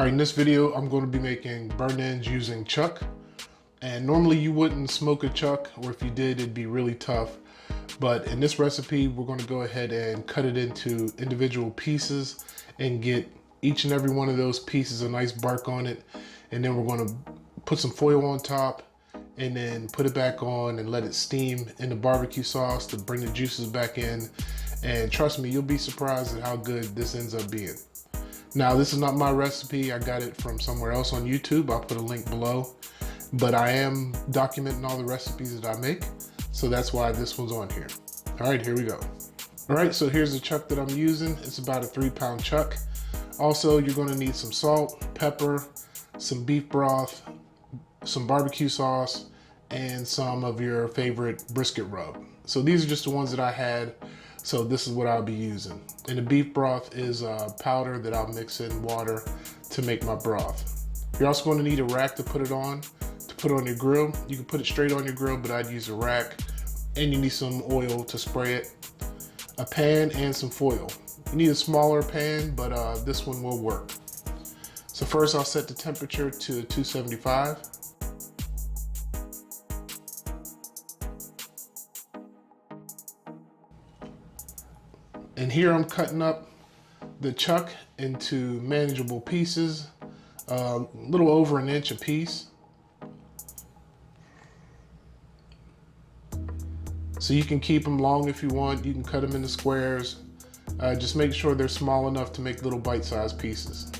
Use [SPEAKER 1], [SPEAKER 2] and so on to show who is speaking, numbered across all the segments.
[SPEAKER 1] Alright, in this video, I'm going to be making burnt ends using chuck. And normally you wouldn't smoke a chuck, or if you did, it'd be really tough. But in this recipe, we're going to go ahead and cut it into individual pieces and get each and every one of those pieces a nice bark on it. And then we're going to put some foil on top and then put it back on and let it steam in the barbecue sauce to bring the juices back in. And trust me, you'll be surprised at how good this ends up being. Now, this is not my recipe. I got it from somewhere else on YouTube. I'll put a link below. But I am documenting all the recipes that I make, so that's why this one's on here. All right, here we go. All right, so here's the chuck that I'm using. It's about a 3-pound chuck. Also, you're gonna need some salt, pepper, some beef broth, some barbecue sauce, and some of your favorite brisket rub. So these are just the ones that I had, so this is what I'll be using. And the beef broth is powder that I'll mix in water to make my broth. You're also gonna need a rack to put it on your grill. You can put it straight on your grill, but I'd use a rack. And you need some oil to spray it, a pan, and some foil. You need a smaller pan, but this one will work. So first I'll set the temperature to 275. And here I'm cutting up the chuck into manageable pieces, a little over 1 inch a piece. So you can keep them long if you want. You can cut them into squares. Just make sure they're small enough to make little bite-sized pieces.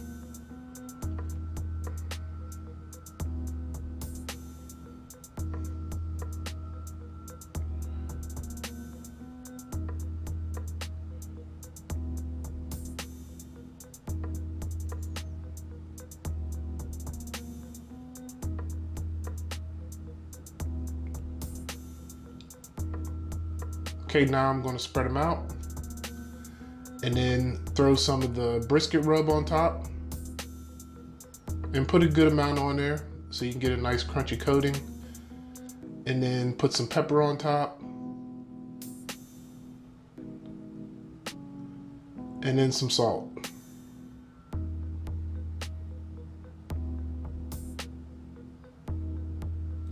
[SPEAKER 1] Okay, now I'm going to spread them out and then throw some of the brisket rub on top and put a good amount on there so you can get a nice crunchy coating, and then put some pepper on top and then some salt.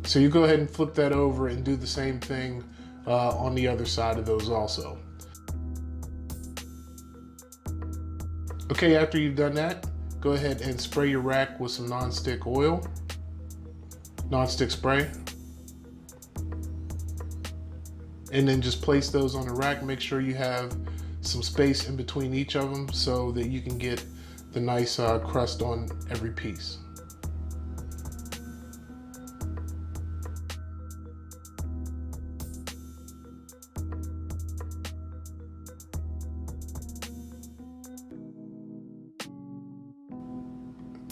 [SPEAKER 1] So you go ahead and flip that over and do the same thing on the other side of those also. Okay, after you've done that, go ahead and spray your rack with some non-stick oil, non-stick spray. And then just place those on the rack. Make sure you have some space in between each of them so that you can get the nice crust on every piece.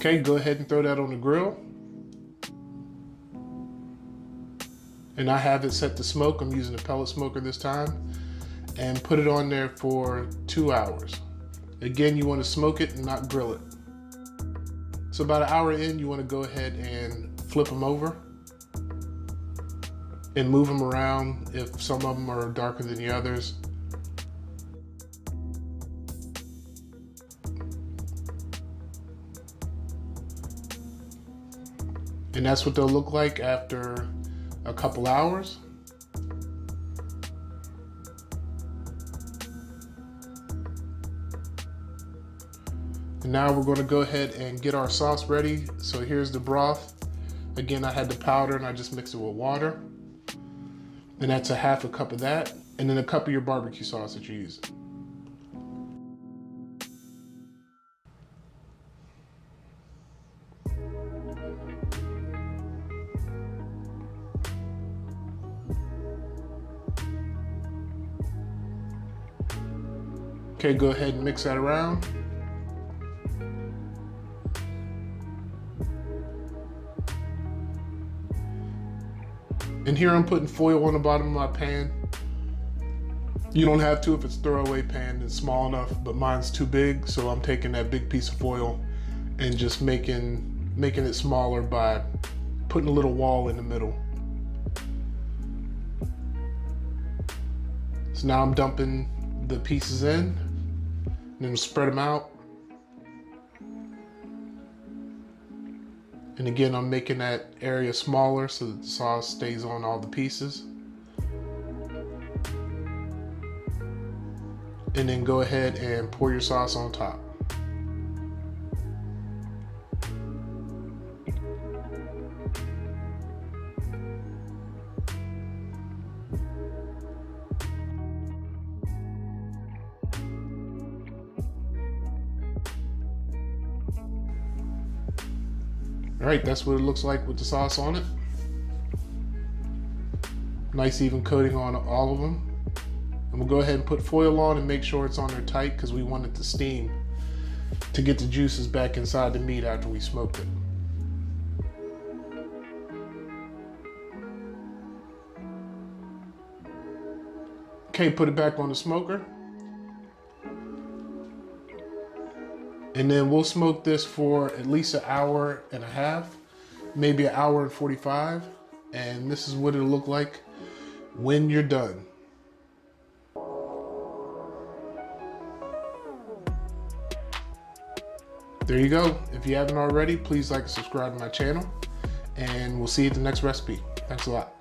[SPEAKER 1] Okay, go ahead and throw that on the grill. And I have it set to smoke. I'm using a pellet smoker this time. And put it on there for 2 hours. Again, you want to smoke it and not grill it. So about 1 hour in, you want to go ahead and flip them over and move them around if some of them are darker than the others. And that's what they'll look like after a couple hours. And now we're going to go ahead and get our sauce ready. So here's the broth. Again, I had the powder and I just mixed it with water. And that's a 1/2 cup of that. And then a cup of your barbecue sauce that you're using. Okay, go ahead and mix that around. And here I'm putting foil on the bottom of my pan. You don't have to if it's a throwaway pan and small enough, but mine's too big, so I'm taking that big piece of foil and just making it smaller by putting a little wall in the middle. So now I'm dumping the pieces in, and then spread them out. And again, I'm making that area smaller so that the sauce stays on all the pieces. And then go ahead and pour your sauce on top. All right, that's what it looks like with the sauce on it. Nice even coating on all of them. And we'll go ahead and put foil on and make sure it's on there tight because we want it to steam to get the juices back inside the meat after we smoked it. Okay, put it back on the smoker. And then we'll smoke this for at least an hour and a half, maybe an hour and 45. And this is what it'll look like when you're done. There you go. If you haven't already, please like and subscribe to my channel. And we'll see you at the next recipe. Thanks a lot.